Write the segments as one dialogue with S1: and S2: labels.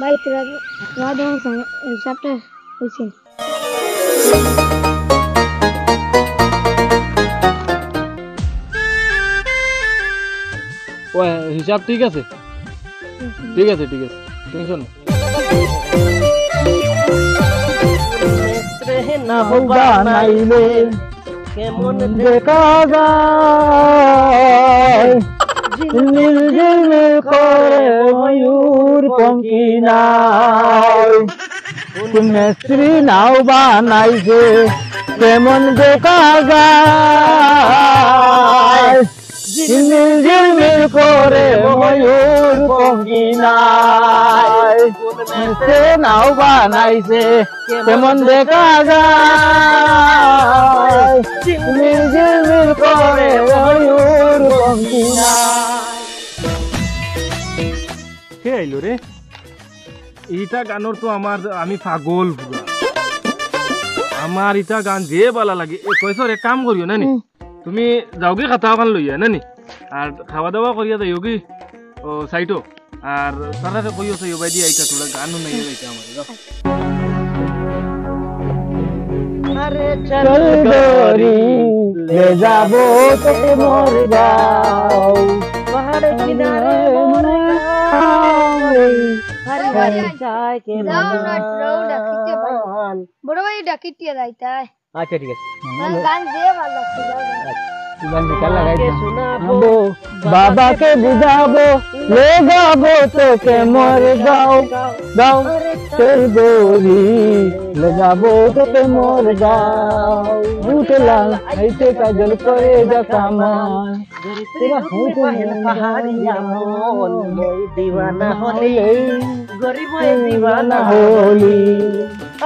S1: ভাই তোমার দোকান হিসাবটা হয়েছে
S2: ও হিসাব ঠিক আছে ঠিক আছে ঠিক আছে টেনশন
S3: না বানাইলে কেমন দেখা যায় ঝিলমিল করে ময়ূর পঙ্খী নাই কোন মিস্ত্রি নাও বানাইছে কেমন দেখা যায় ঝিলমিল করে ময়ূর পঙ্খী নাই কোন মিস্ত্রি নাও বানাইছে কেমন দেখা যায় ঝিলমিল করে ময়ূর পঙ্খী নাই।
S2: কে আইলো রে এইটা গানোর তো আমার আমি পাগল পুরা আমার ইটা গান যে ভালো লাগে কইছ রে কাম করিও না নি তুমি যাও কি খাতা ওখান লইয়া না নি আর খাওয়া দাওয়া করিয়া যাইও কি ও সাইটো আর তারা কইও সাইও বাই দিয়া আইতা তোরা গানও নাই যাইতা আমার যাও
S3: আরে চল গরি ले যাবো তোকে মোর গাও পাহাড় কিনারে মোর গাও হরি হরি চাই কে মান
S1: বড় ভাই ডাকিটিয়া যাইতা
S3: আচ্ছা ঠিক আছে
S1: গান যে ভালো লাগছে
S3: গান নিকাল লাগাই শোনাবো বাবাকে বুঝাবো ले যাবো তোকে মোর গাও গাও চল গরি ले যাবো তোকে মোর গাও উঠলা আইতে কাজল করে যা কামান तेरा पहल पहाड़िया मोल मोई दीवाना होली गरीब मोई दीवाना होली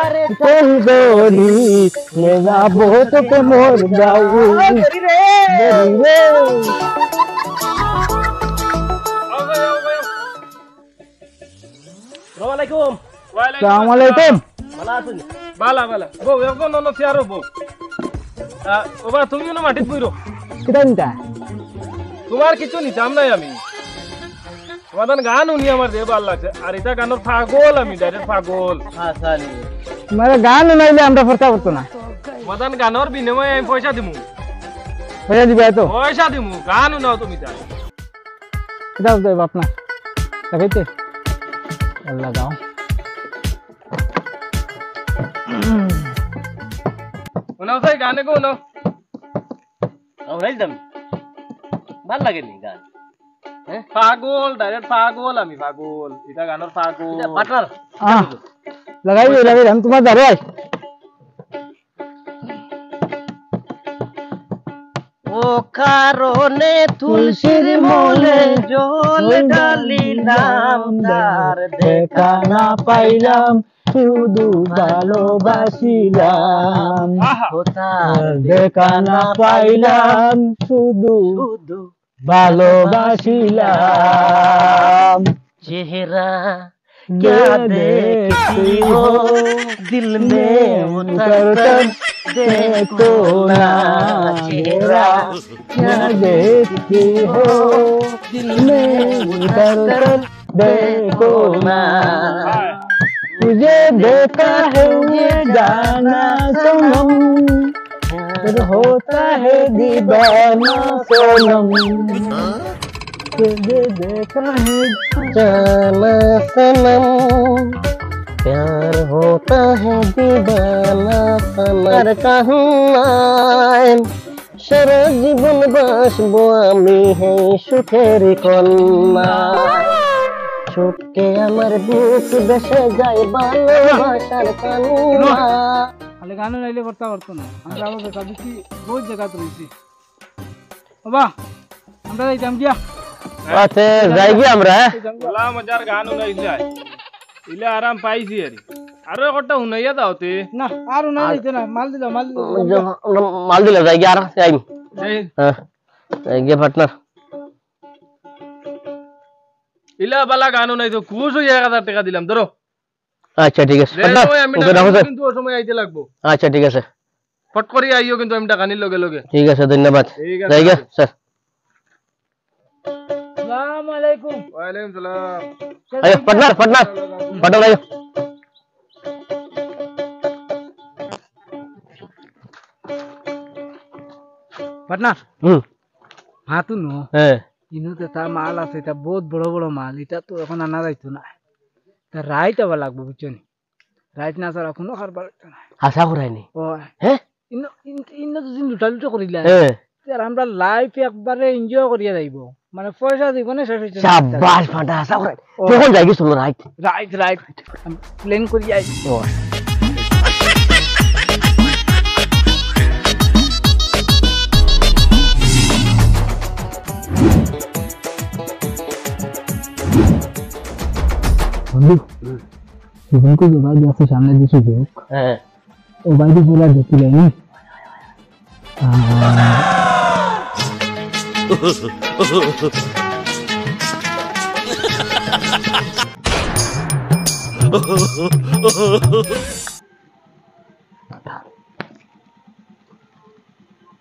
S3: अरे चल गोरी ले जाबो तो मोर गाऊ गोरी रे Assalamualaikum.
S2: Assalamualaikum.
S3: ভালো আছেন
S2: বালা বালা বউ এখন নন চেয়ারো বউ ওবা তুমিও না মাটিত বইরো
S3: কিটা
S2: তোমার কিছু নিতাম নাই আমি তোমার গান উনি আমার যে ভালো লাগছে আর এটা গানোর পাগল আমি ডাইরেক্ট পাগল
S3: হাসানি তোমার গান নাইলে আমরা ফরতা করতে না
S2: তোমার গানোর বিনিময়ে আমি পয়সা দিমু
S3: পয়সা দিবে তো
S2: পয়সা দিমু গান নাও তুমি তা
S3: দাও দাও আপনা দেখাইতে আল্লাহ দাও
S2: ওনাও সাই গানে গো নাও
S3: আমরাইলাম ভাল লাগে নি গান হ্যাঁ
S2: পাগল ডাইরেক্ট পাগল আমি পাগল এটা গানোর পাগল
S3: পার্টনার লাগাই আমি তোমার দাঁড়ো আই ও কারণে তুলসীর মূলে জল ঢালিলাম তার দেখা না পাইলাম শুধু ভালোবাসিলাম তার দেখা না পাইলাম শুধু ভালোবাসিলাম চেহারা क्या देखती हो दिल में उतर कर देखो ना चेहरा क्या देखती हो दिल में उतर कर देखो ना तुझे देखा है ये गाना सनम फिर होता है दीवाना सोनम तुझे देखा है जाना सनम प्यार होता है दीवाना सनम कहूँ সারা জীবন বাসবো আমি হে সুখের কন্যা ছুটকে আমার বুক বেসে যায় ভালোবাসার কান্না
S4: খালি গানও নাইলে করতে পারতো না আমরা আবার বেকার বেশি বহুত জায়গা রয়েছি বাবা আমরা যাইতাম গিয়া
S3: আচ্ছা যাই গিয়া আমরা
S2: বলা মজার গান উনাইছে ইলে আরাম পাইছি আরে একটা উনাইয়া দাওতে
S4: না আর না যাইতে না মাল দিলা
S3: মাল দিলা যাই গিয়া আর যাই হ্যাঁ যাই গিয়া পার্টনার
S2: ইলা বালা গান উনাইছো খুশ হয়ে 1000 টাকা দিলাম ধরো
S3: আচ্ছা ঠিক আছে
S2: পার্টনার কিন্তু ওই সময় আইতে লাগবো
S3: আচ্ছা ঠিক আছে
S2: ফট করে আইও কিন্তু আমি টাকা নির লগে লগে।
S3: ঠিক আছে ধন্যবাদ
S2: ঠিক আছে।
S3: যাই গে স্যার
S4: আসসালামু আলাইকুম।
S2: ওয়ালাইকুম সালাম।
S3: আয় পার্টনার পার্টনার পার্টনার আয়
S4: পার্টনার
S3: হুম
S4: হাতু নো
S3: হ্যাঁ
S4: ইনুতে তা মাল আছে, এটা বহুত বড় বড় মাল, এটা তো এখন আনা যাইতো না। তা রাইট আবার লাগবে বুঝছো নি, রাইট না ছাড়া কোনো কারবার হইতো না।
S3: আশা করাইনি
S4: ও
S3: হ্যাঁ
S4: ইন্ন ইন্ন যদি লুটা লুটা করিলা
S3: হ্যাঁ
S4: আর আমরা লাইফ একবারে এনজয় করিয়া যাইব, মানে পয়সা জীবনে শেষ হইছে না।
S3: শাবাশ ফাটা আশা করাই কখন যাই গেছিল রাইট
S4: রাইট রাইট প্লেন করিয়া
S3: ও
S4: জীবনকে জোগাড় দিয়ে আছে সামনে যে সুযোগ,
S3: হ্যাঁ
S4: ও বাইরে বলার দেখছিলেন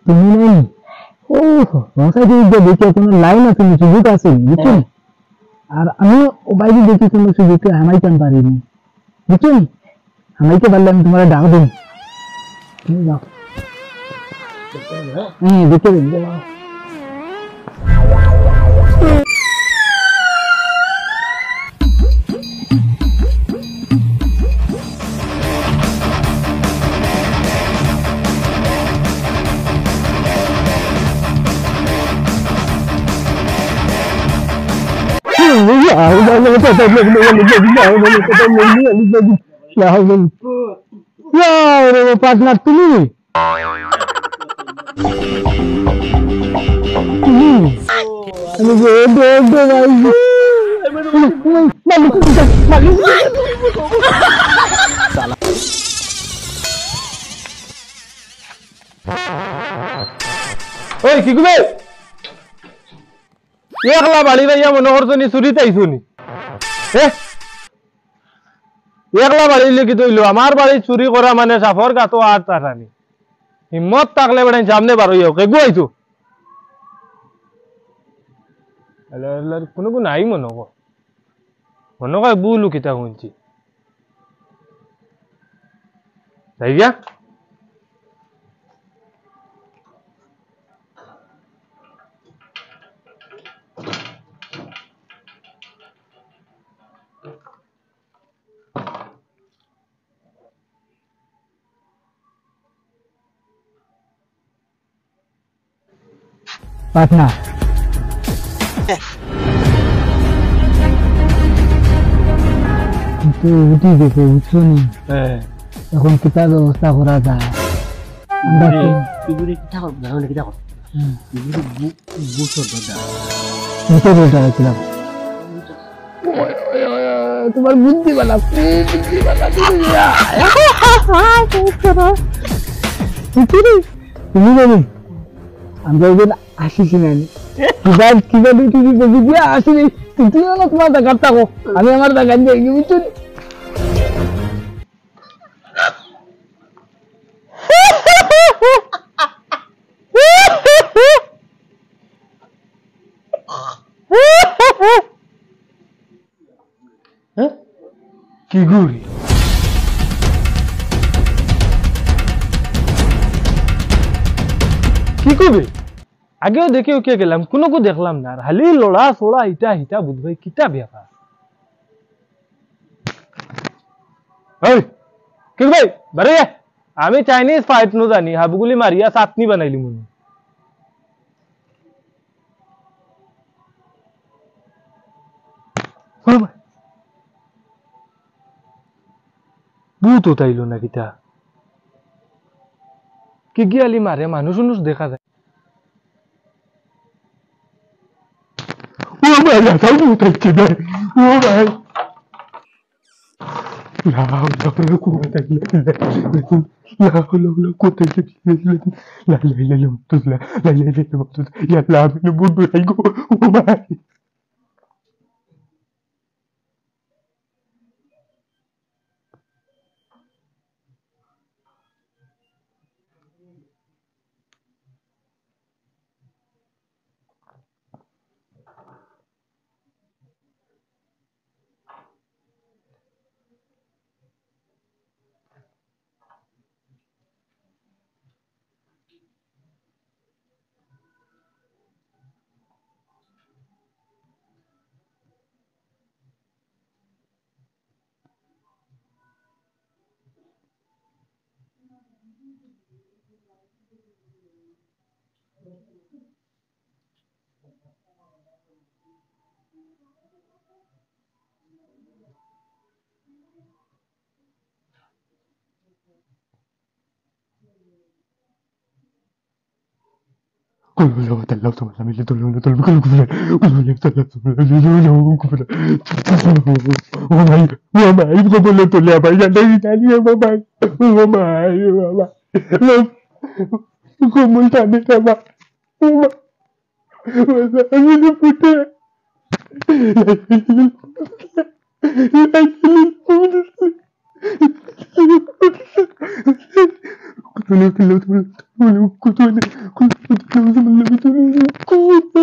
S4: তুমি নেই ও ভাষা দিয়ে দেখে কোনো লাইন আছে সুযোগ আছে বুঝছেন, আর আমি ও বাইরে দেখি কোনো সুযোগকে হামাইতে পারিনি বুঝছেন, হামাইতে পারলে আমি তোমার ডাক দিন যাও হ্যাঁ দেখে দিন যাও পার্টনার তুমি
S2: ওই কি কইবে একলা বাড়ি রাইয়া মনে করছনি চুরিতে আইছনি হ্যাঁ একলা বাড়ি লেগে তৈল আমার বাড়ি চুরি করা মানে সাফর গাতো আর তারানি হিম্মত থাকলে বেড়াই সামনে বার হইও কেগু আইছো কোনো কোনো নাই মনে কয় বুলু কিতা শুনছি যাই গিয়া
S4: পার্টনার কিন্তু উঠি গেছে বুঝছো নি,
S2: হ্যাঁ
S4: এখন কিতা ব্যবস্থা করা যায় আমরা
S3: ইগুরে কিটা কর জানো কিটা কর ইগুরে বুসর দাদা
S4: বুঝতে বলতে রাখছিলাম তোমার বুদ্ধি বালা তুমি জানি আমরা ওই দিন আসিছি না কিবা দুটি দেখি দিয়ে আসিনি, তুমি তোমার দেখার থাকো আমি আমার দেখার দিয়ে বুঝছো
S2: কি গুড়ি কি কবে আগেও দেখে ওকে গেলাম কোনো কো দেখলাম না হালি লড়া সোড়া ইটা হিটা বুঝবাই কিতা ব্যাপার ওই কি ভাই বারে আমি চাইনিজ ফাইট নো জানি হাবুগুলি মারিয়া চাটনি বানাইলি মনে ভূত তাইলো না কিতা কি গিয়ালি মারে মানুষ দেখা যায় ও ভাই লাগাও ভূত আইছে ভাই ও ভাই লাও লাও কোথায় গেলে লাও কোথায় গেলে লা লা লা লা তুলা লা লা লা তুলা ইয়া লা আমি বুড় আই গো ও ভাই
S3: Kutu